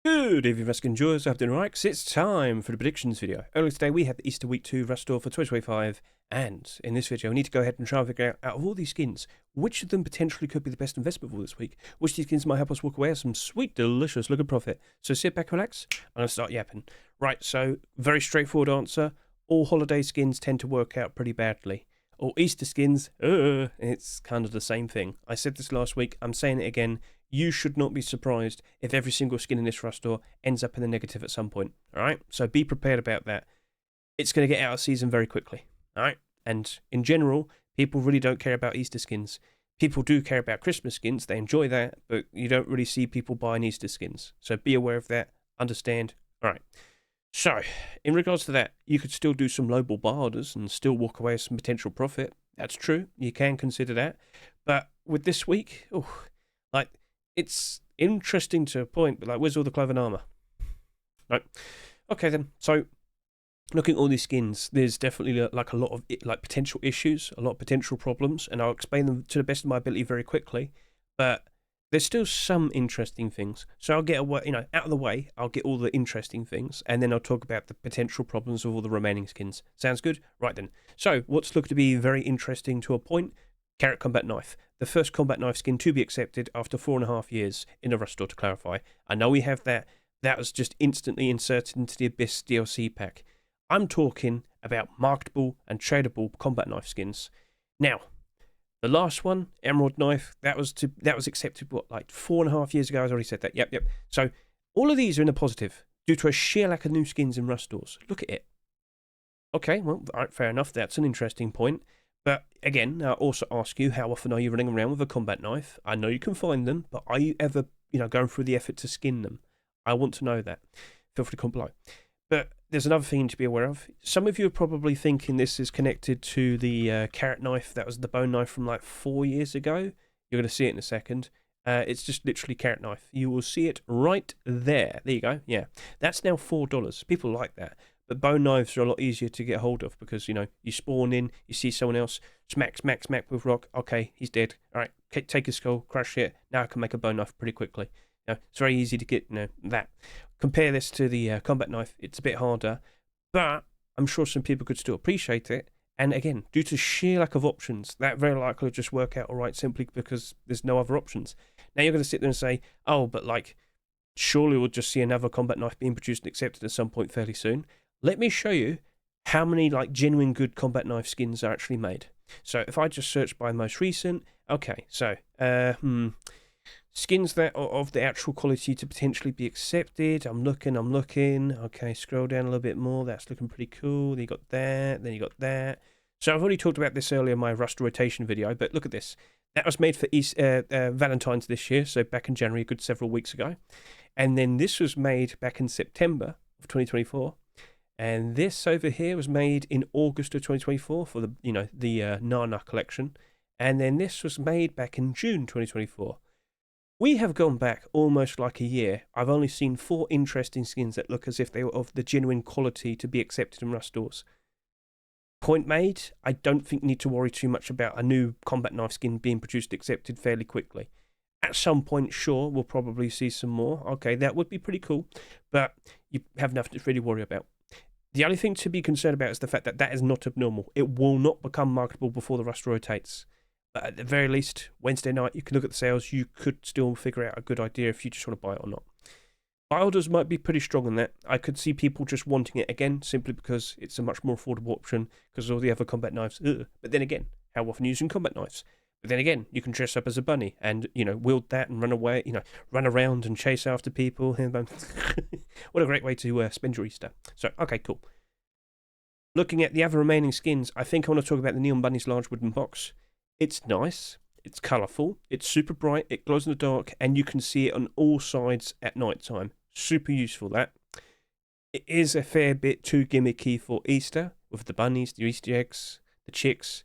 Good evening, Rust enjoyers. I've been right, 'cause it's time for the predictions video. Earlier today, we had the Easter Week 2 Rust store for 2025, and in this video, we need to go ahead and try and figure out of all these skins, which of them potentially could be the best investment for this week, which of these skins might help us walk away with some sweet, delicious looking profit. So sit back, relax, I'm going to start yapping. Right, so very straightforward answer. All holiday skins tend to work out pretty badly. Or Easter skins, it's kind of the same thing. I said this last week, I'm saying it again. You should not be surprised if every single skin in this Rust store ends up in the negative at some point. Alright? So be prepared about that. It's going to get out of season very quickly. Alright? And in general, people really don't care about Easter skins. People do care about Christmas skins. They enjoy that, but you don't really see people buying Easter skins. So be aware of that. Understand. Alright. So, in regards to that, you could still do some lowball buy orders and still walk away with some potential profit. That's true. You can consider that. But with this week, it's interesting to a point, but where's all the cloven armor? Right. Okay then. So, looking at all these skins, there's definitely a lot of potential issues, a lot of potential problems, and I'll explain them to the best of my ability very quickly. But there's still some interesting things. So I'll get away, out of the way. I'll get all the interesting things, and then I'll talk about the potential problems of all the remaining skins. Sounds good? Right then. So what's looked to be very interesting to a point? Carrot Combat Knife. The first combat knife skin to be accepted after 4.5 years in the Rust store, to clarify. I know we have that. That was just instantly inserted into the Abyss DLC pack. I'm talking about marketable and tradable combat knife skins. Now, the last one, Emerald Knife, that was accepted, 4.5 years ago? I already said that. Yep. So, all of these are in the positive, due to a sheer lack of new skins in Rust stores. Look at it. Okay, well, all right, fair enough. That's an interesting point. But, again, I'll also ask you, how often are you running around with a combat knife? I know you can find them, but are you ever, going through the effort to skin them? I want to know that. Feel free to comment below. But there's another thing to be aware of. Some of you are probably thinking this is connected to the carrot knife. That was the bone knife from 4 years ago. You're going to see it in a second. It's just literally carrot knife. You will see it right there. There you go. Yeah. That's now $4. People like that. But bone knives are a lot easier to get hold of because, you spawn in, you see someone else, smack with rock. Okay, he's dead. All right, take his skull, crush it. Now I can make a bone knife pretty quickly. It's very easy to get, that. Compare this to the combat knife. It's a bit harder, but I'm sure some people could still appreciate it. And again, due to sheer lack of options, that very likely will just work out all right simply because there's no other options. Now you're going to sit there and say, oh, but surely we'll just see another combat knife being produced and accepted at some point fairly soon. Let me show you how many genuine good combat knife skins are actually made. So if I just search by most recent, okay, so skins that are of the actual quality to potentially be accepted. I'm looking. Okay, scroll down a little bit more. That's looking pretty cool. Then you got that. Then you got that. So I've already talked about this earlier in my Rust rotation video, but look at this. That was made for Valentine's this year, so back in January, a good several weeks ago. And then this was made back in September of 2024. And this over here was made in August of 2024 for the Nana collection. And then this was made back in June 2024. We have gone back almost like a year. I've only seen 4 interesting skins that look as if they were of the genuine quality to be accepted in Rust stores. Point made, I don't think you need to worry too much about a new combat knife skin being produced accepted fairly quickly. At some point, sure, we'll probably see some more. Okay, that would be pretty cool, but you have nothing to really worry about. The only thing to be concerned about is the fact that that is not abnormal. It will not become marketable before the Rust rotates. But at the very least, Wednesday night, you can look at the sales. You could still figure out a good idea if you just want to buy it or not. Buy orders might be pretty strong on that. I could see people just wanting it again, simply because it's a much more affordable option because of all the other combat knives. But then again, how often are you using combat knives? But then again, you can dress up as a bunny and, wield that and run away, run around and chase after people. What a great way to spend your Easter. So, okay, cool. Looking at the other remaining skins, I think I want to talk about the Neon Bunnies large wooden box. It's nice, it's colourful, it's super bright, it glows in the dark, and you can see it on all sides at night time. Super useful, that. It is a fair bit too gimmicky for Easter, with the bunnies, the Easter eggs, the chicks,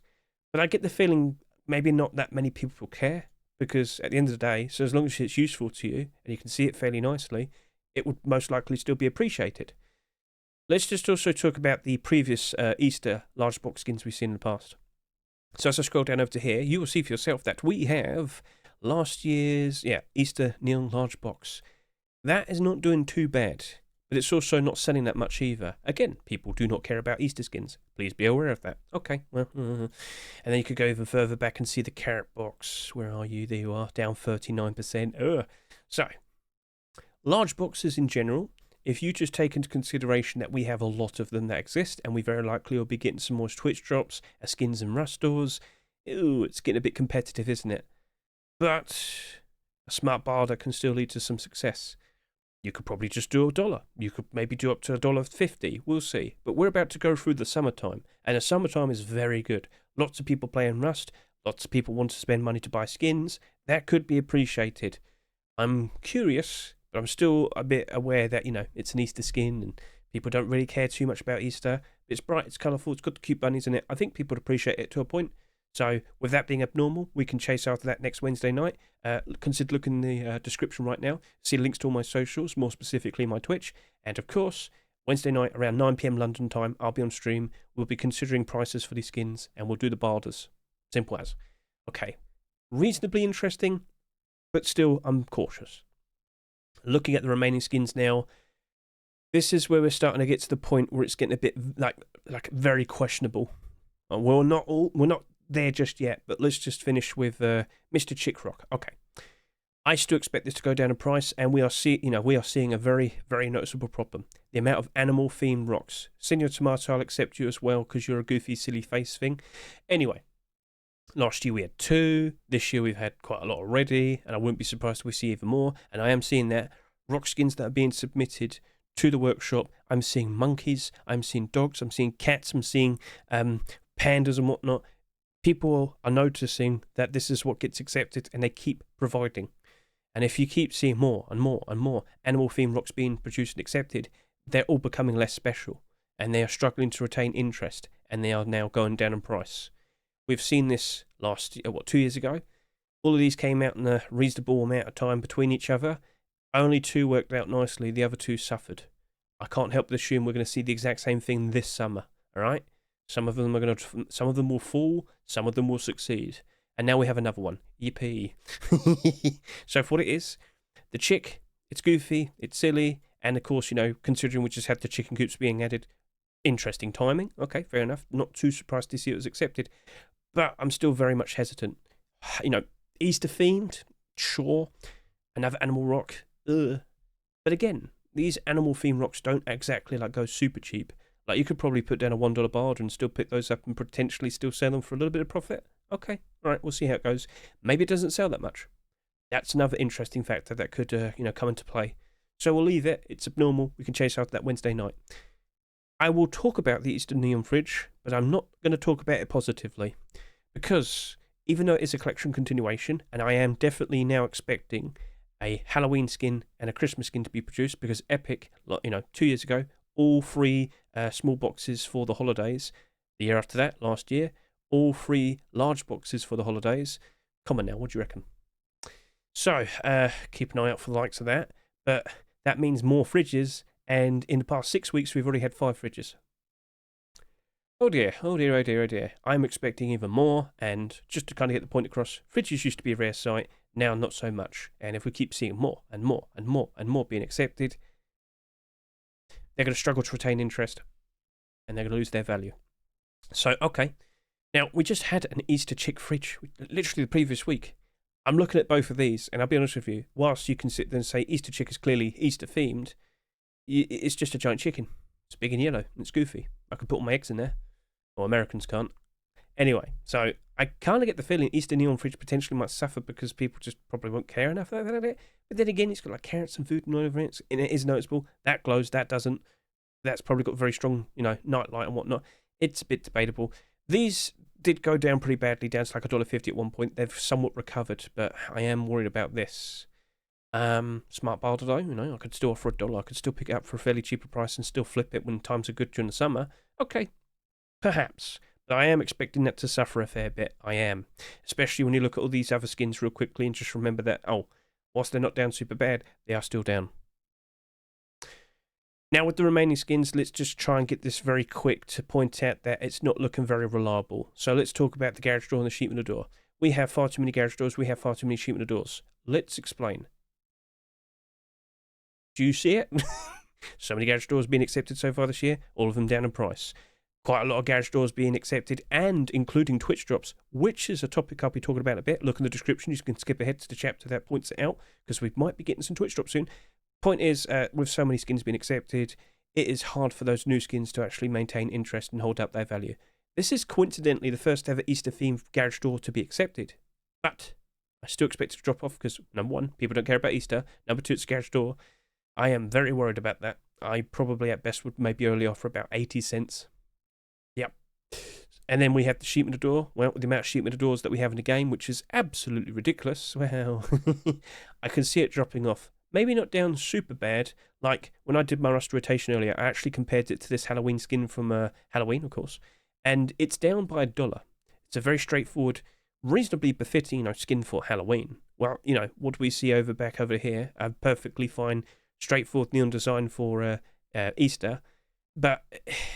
but I get the feeling maybe not that many people care, because at the end of the day, so as long as it's useful to you, and you can see it fairly nicely, it would most likely still be appreciated. Let's just also talk about the previous Easter large box skins we've seen in the past. So as I scroll down over to here, you will see for yourself that we have last year's Easter Neon large box. That is not doing too bad, but it's also not selling that much either. Again, people do not care about Easter skins. Please be aware of that. Okay, well, and then you could go even further back and see the carrot box. Where are you? There you are, down 39%. Ugh. So, large boxes in general, if you just take into consideration that we have a lot of them that exist, and we very likely will be getting some more Twitch drops, skins and rust stores, it's getting a bit competitive, isn't it? But a smart barter can still lead to some success. You could probably just do $1. You could maybe do up to $1.50. We'll see. But we're about to go through the summertime, and the summertime is very good. Lots of people playing Rust. Lots of people want to spend money to buy skins. That could be appreciated. I'm curious, but I'm still a bit aware that, it's an Easter skin, and people don't really care too much about Easter. It's bright, it's colourful, it's got the cute bunnies in it. I think people would appreciate it to a point. So with that being abnormal, we can chase after that next Wednesday night. Consider looking in the description right now. See links to all my socials, more specifically my Twitch. And of course, Wednesday night around 9 PM London time, I'll be on stream. We'll be considering prices for these skins, and we'll do the barters. Simple as. Okay. Reasonably interesting, but still I'm cautious. Looking at the remaining skins now, this is where we're starting to get to the point where it's getting a bit like very questionable. We're not there just yet, but let's just finish with Mr. Chickrock. Okay, I still expect this to go down in price, and we are seeing a very, very noticeable problem: the amount of animal-themed rocks. Senior Tomato, I'll accept you as well because you're a goofy, silly face thing. Anyway, last year we had 2. This year we've had quite a lot already, and I wouldn't be surprised if we see even more. And I am seeing that rock skins that are being submitted to the workshop. I'm seeing monkeys, I'm seeing dogs, I'm seeing cats, I'm seeing pandas and whatnot. People are noticing that this is what gets accepted, and they keep providing. And if you keep seeing more and more and more animal-themed rocks being produced and accepted, they're all becoming less special, and they are struggling to retain interest, and they are now going down in price. We've seen this 2 years ago. All of these came out in a reasonable amount of time between each other. Only 2 worked out nicely, the other 2 suffered. I can't help but assume we're going to see the exact same thing this summer, alright? Some of them will fall, some of them will succeed. And now we have another one. Yippee. So for what it is, the chick, it's goofy, it's silly, and of course, considering we just had the chicken coops being added, interesting timing. Okay, fair enough. Not too surprised to see it was accepted. But I'm still very much hesitant. Easter themed, sure. Another animal rock, ugh. But again, these animal themed rocks don't exactly go super cheap. You could probably put down a $1 barter and still pick those up and potentially still sell them for a little bit of profit. Okay, all right, we'll see how it goes. Maybe it doesn't sell that much. That's another interesting factor that could, come into play. So we'll leave it. It's abnormal. We can chase after that Wednesday night. I will talk about the Easter Neon Fridge, but I'm not going to talk about it positively. Because even though it is a collection continuation, and I am definitely now expecting a Halloween skin and a Christmas skin to be produced, because Epic, 2 years ago, all 3 small boxes for the holidays. The year after that, last year, all 3 large boxes for the holidays. Come on now, what do you reckon? So, keep an eye out for the likes of that. But that means more fridges, and in the past 6 weeks, we've already had 5 fridges. Oh dear, oh dear, oh dear, oh dear. I'm expecting even more, and just to kind of get the point across, fridges used to be a rare sight, now not so much. And if we keep seeing more and more and more and more being accepted, they're going to struggle to retain interest, and they're going to lose their value. So, okay. Now, we just had an Easter chick fridge, literally the previous week. I'm looking at both of these, and I'll be honest with you, whilst you can sit there and say Easter chick is clearly Easter themed, it's just a giant chicken. It's big and yellow, and it's goofy. I could put all my eggs in there. Or Americans can't. Anyway, so I kind of get the feeling Easter Neon Fridge potentially might suffer because people just probably won't care enough about it. But then again, it's got carrots and food and all over it, and it is noticeable. That glows, that doesn't. That's probably got very strong, nightlight and whatnot. It's a bit debatable. These did go down pretty badly, down to $1.50 at one point. They've somewhat recovered, but I am worried about this. Smart barter though, I could still offer $1. I could still pick it up for a fairly cheaper price and still flip it when times are good during the summer. Okay, perhaps. But I am expecting that to suffer a fair bit. I am. Especially when you look at all these other skins real quickly and just remember that, whilst they're not down super bad, they are still down. Now with the remaining skins, let's just try and get this very quick to point out that it's not looking very reliable. So let's talk about the garage door and the sheep in the door. We have far too many garage doors, we have far too many sheep in the doors. Let's explain. Do you see it? So many garage doors being accepted so far this year, all of them down in price. Quite a lot of garage doors being accepted, and including Twitch drops, which is a topic I'll be talking about in a bit. Look in the description, you can skip ahead to the chapter that points it out, because we might be getting some Twitch drops soon. Point is, with so many skins being accepted, it is hard for those new skins to actually maintain interest and hold up their value. This is coincidentally the first ever Easter-themed garage door to be accepted, but I still expect it to drop off because, number one, people don't care about Easter. Number two, it's a garage door. I am very worried about that. I probably at best would maybe only offer about 80 cents. Yep. And then we have the sheet metal door. Well, with the amount of sheet metal doors that we have in the game, which is absolutely ridiculous, well, I can see it dropping off. Maybe not down super bad. Like when I did my Rust rotation earlier, I actually compared it to this Halloween skin from Halloween, of course. And it's down by $1. It's a very straightforward, reasonably befitting, skin for Halloween. Well, what do we see back over here? A perfectly fine, straightforward neon design for Easter. But,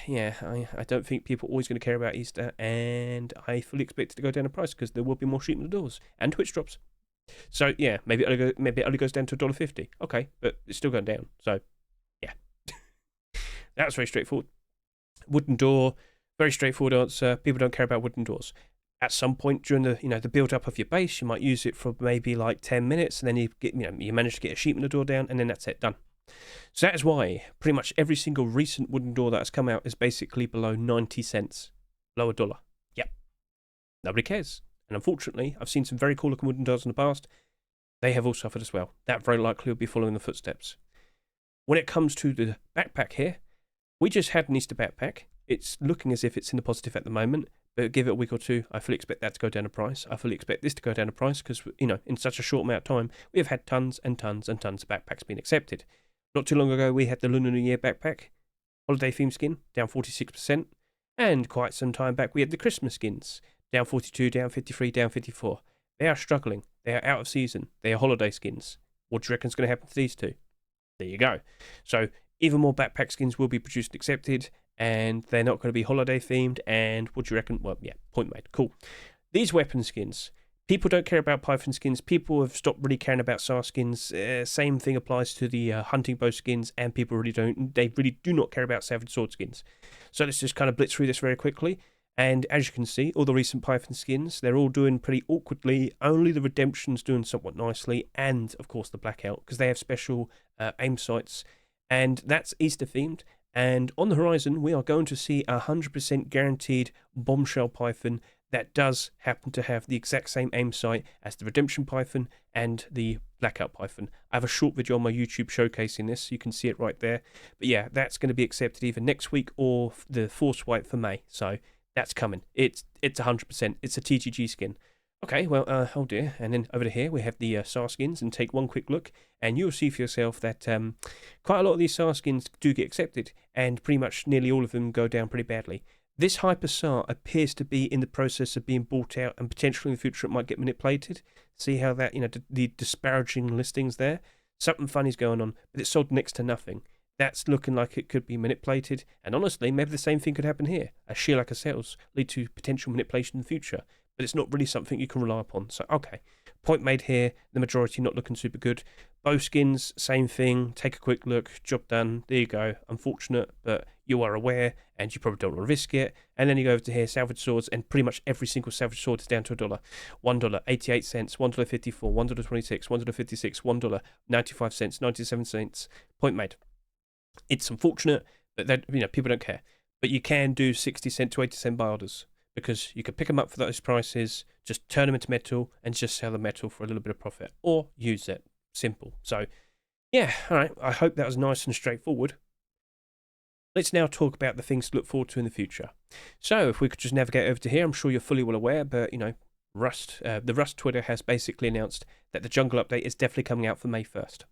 yeah, I don't think people are always going to care about Easter, and I fully expect it to go down in price because there will be more sheet metal doors and Twitch drops. So, yeah, maybe it only goes down to $1.50. Okay, but it's still going down. So, yeah. That was very straightforward. Wooden door, very straightforward answer. People don't care about wooden doors. At some point during the build up of your base, you might use it for maybe like 10 minutes, and then you manage to get a sheet metal door down, and then that's it, done. So that is why pretty much every single recent wooden door that has come out is basically below 90 cents, below $1. Yep, nobody cares. And unfortunately, I've seen some very cool looking wooden doors in the past. They have all suffered as well. That very likely will be following the footsteps. When it comes to the backpack here, we just had an Easter backpack. It's looking as if it's in the positive at the moment. But give it a week or two, I fully expect that to go down in price. I fully expect this to go down in price because, in such a short amount of time, we have had tons and tons and tons of backpacks being accepted. Not too long ago, we had the Lunar New Year backpack, holiday theme skin, down 46%. And quite some time back, we had the Christmas skins, down 42, down 53, down 54. They are struggling. They are out of season. They are holiday skins. What do you reckon is going to happen to these two? There you go. So, even more backpack skins will be produced and accepted, and they're not going to be holiday themed. And what do you reckon? Well, yeah, point made. Cool. These weapon skins. People don't care about Python skins. People have stopped really caring about SAR skins. Same thing applies to the hunting bow skins, and people really don't. They really do not care about Savage Sword skins. So let's just kind of blitz through this very quickly. And as you can see, all the recent Python skins, they're all doing pretty awkwardly. Only the Redemption's doing somewhat nicely, and of course the Blackout, because they have special aim sights, and that's Easter themed. And on the horizon, we are going to see a 100% guaranteed bombshell Python that does happen to have the exact same aim sight as the Redemption Python and the Blackout Python. I have a short video on my YouTube showcasing this. You can see it right there. But yeah, that's going to be accepted either next week or the Force White for May. So that's coming. It's 100%. It's a TGG skin. Okay, well, oh dear. And then over here, we have the SAR skins, and take one quick look, and you'll see for yourself that quite a lot of these SAR skins do get accepted, and pretty much nearly all of them go down pretty badly. This Hyper SAR appears to be in the process of being bought out, and potentially in the future it might get manipulated. See how that, the disparaging listings there? Something funny's going on, but it's sold next to nothing. That's looking like it could be manipulated, and honestly, maybe the same thing could happen here. A sheer lack of sales lead to potential manipulation in the future, but it's not really something you can rely upon. So, okay, point made here, the majority not looking super good. Bow skins, same thing, take a quick look, job done, there you go. Unfortunate, but you are aware, and you probably don't want to risk it. And then you go over to here, salvage swords, and pretty much every single salvage sword is down to $1. $1, 88 cents, $1.54, $1.26, $1.56, $1, 95 cents, 97 cents. Point made. It's unfortunate, but that, people don't care. But you can do 60 cent to 80 cent buy orders, because you could pick them up for those prices, just turn them into metal, and just sell the metal for a little bit of profit, or use it. Simple. So, yeah, all right. I hope that was nice and straightforward. Let's now talk about the things to look forward to in the future. So, if we could just navigate over to here, I'm sure you're fully well aware, but, Rust, the Rust Twitter has basically announced that the jungle update is definitely coming out for May 1st.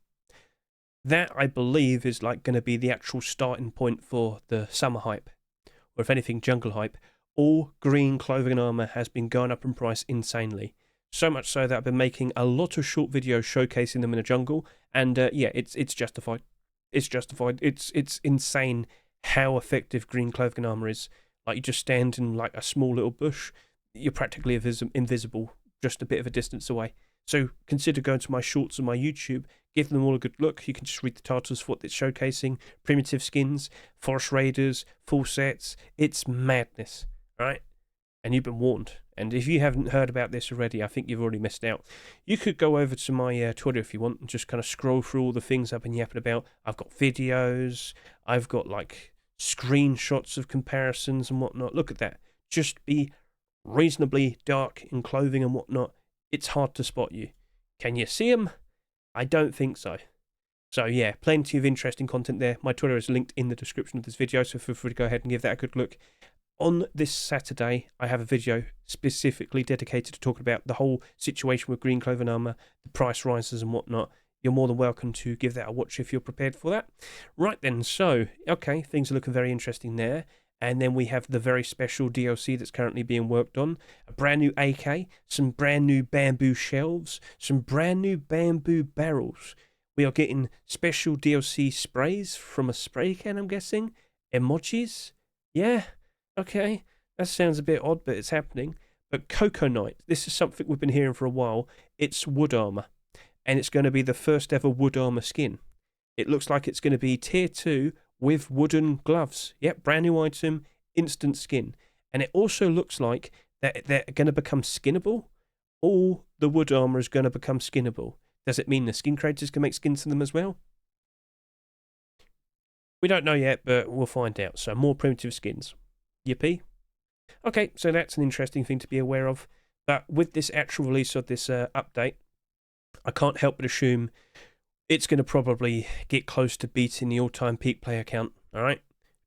That, I believe, is going to be the actual starting point for the summer hype, or if anything, jungle hype. All green clothing and armor has been going up in price insanely. So much so that I've been making a lot of short videos showcasing them in the jungle, and yeah, it's justified. It's justified. It's insane how effective green clothing and armor is. Like, you just stand in a small little bush, you're practically invisible, just a bit of a distance away. So consider going to my shorts on my YouTube, give them all a good look. You can just read the titles for what it's showcasing. Primitive skins, Forest Raiders, full sets. It's madness, right? And you've been warned. And if you haven't heard about this already, I think you've already missed out. You could go over to my Twitter if you want and just kind of scroll through all the things I've been yapping about. I've got videos. I've got like screenshots of comparisons and whatnot. Look at that. Just be reasonably dark in clothing and whatnot. It's hard to spot you. Can you see them? I don't think so. So yeah, plenty of interesting content there. My Twitter is linked in the description of this video, so feel free to go ahead and give that a good look. On this Saturday, I have a video specifically dedicated to talking about the whole situation with green clothing armor, the price rises and whatnot. You're more than welcome to give that a watch if you're prepared for that. Right then, so, okay, things are looking very interesting there. And then we have the very special DLC that's currently being worked on. A brand new AK, some brand new bamboo shelves, some brand new bamboo barrels. We are getting special DLC sprays from a spray can, I'm guessing. Emojis. Yeah. Okay, that sounds a bit odd, but it's happening. But Cocoa Knight, this is something we've been hearing for a while. It's wood armor, and it's going to be the first ever wood armor skin. It looks like it's going to be tier 2 with wooden gloves. Yep, brand new item, instant skin. And it also looks like that they're going to become skinnable. All the wood armor is going to become skinnable. Does it mean the skin creators can make skins to them as well? We don't know yet, but we'll find out. So more primitive skins. Yippee. Okay, so that's an interesting thing to be aware of. But with this actual release of this update, I can't help but assume it's going to probably get close to beating the all-time peak player count. All right?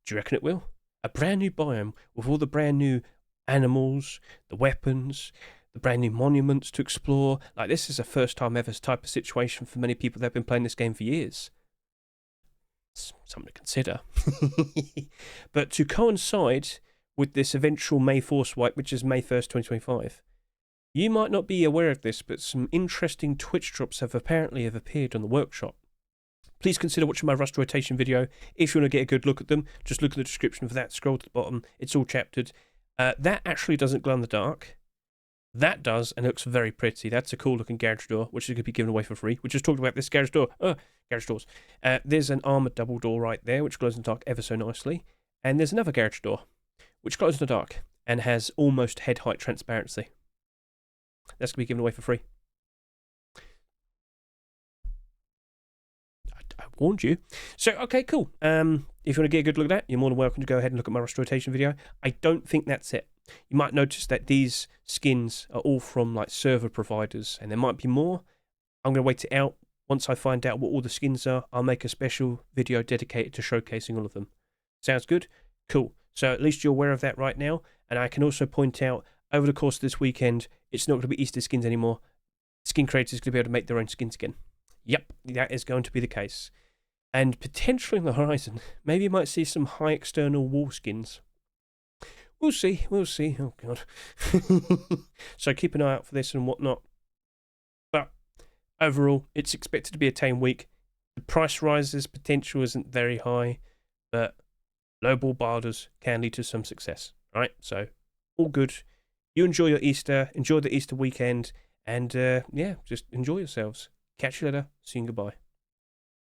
Do you reckon it will? A brand new biome with all the brand new animals, the weapons, the brand new monuments to explore. Like, this is a first-time ever type of situation for many people that have been playing this game for years. Something to consider. But to coincide with this eventual May 4 swipe, which is May 1st, 2025, you might not be aware of this, but some interesting Twitch drops have appeared on the workshop. Please consider watching my Rust rotation video. If you want to get a good look at them, just look at the description for that, scroll to the bottom, it's all chaptered. That actually doesn't glow in the dark. That does, and it looks very pretty. That's a cool looking garage door, which is going to be given away for free. We just talked about this garage door. Garage doors. There's an armoured double door right there, which glows in the dark ever so nicely. And there's another garage door, which glows in the dark and has almost head height transparency. That's going to be given away for free. I warned you. So, okay, cool. If you want to get a good look at that, you're more than welcome to go ahead and look at my Rust rotation video. I don't think that's it. You might notice that these skins are all from like server providers, and there might be more. I'm going to wait it out. Once I find out what all the skins are, I'll make a special video dedicated to showcasing all of them. Sounds good? Cool. So at least you're aware of that right now. And I can also point out, over the course of this weekend, it's not going to be Easter skins anymore. Skin creators are going to be able to make their own skins again. Yep, that is going to be the case. And potentially on the horizon, maybe you might see some high external wall skins. We'll see, we'll see. Oh, God. So keep an eye out for this and whatnot. But overall, it's expected to be a tame week. The price rises potential isn't very high, but lowball barders can lead to some success. All right, so all good. You enjoy your Easter, enjoy the Easter weekend, and yeah, just enjoy yourselves. Catch you later. See you and goodbye.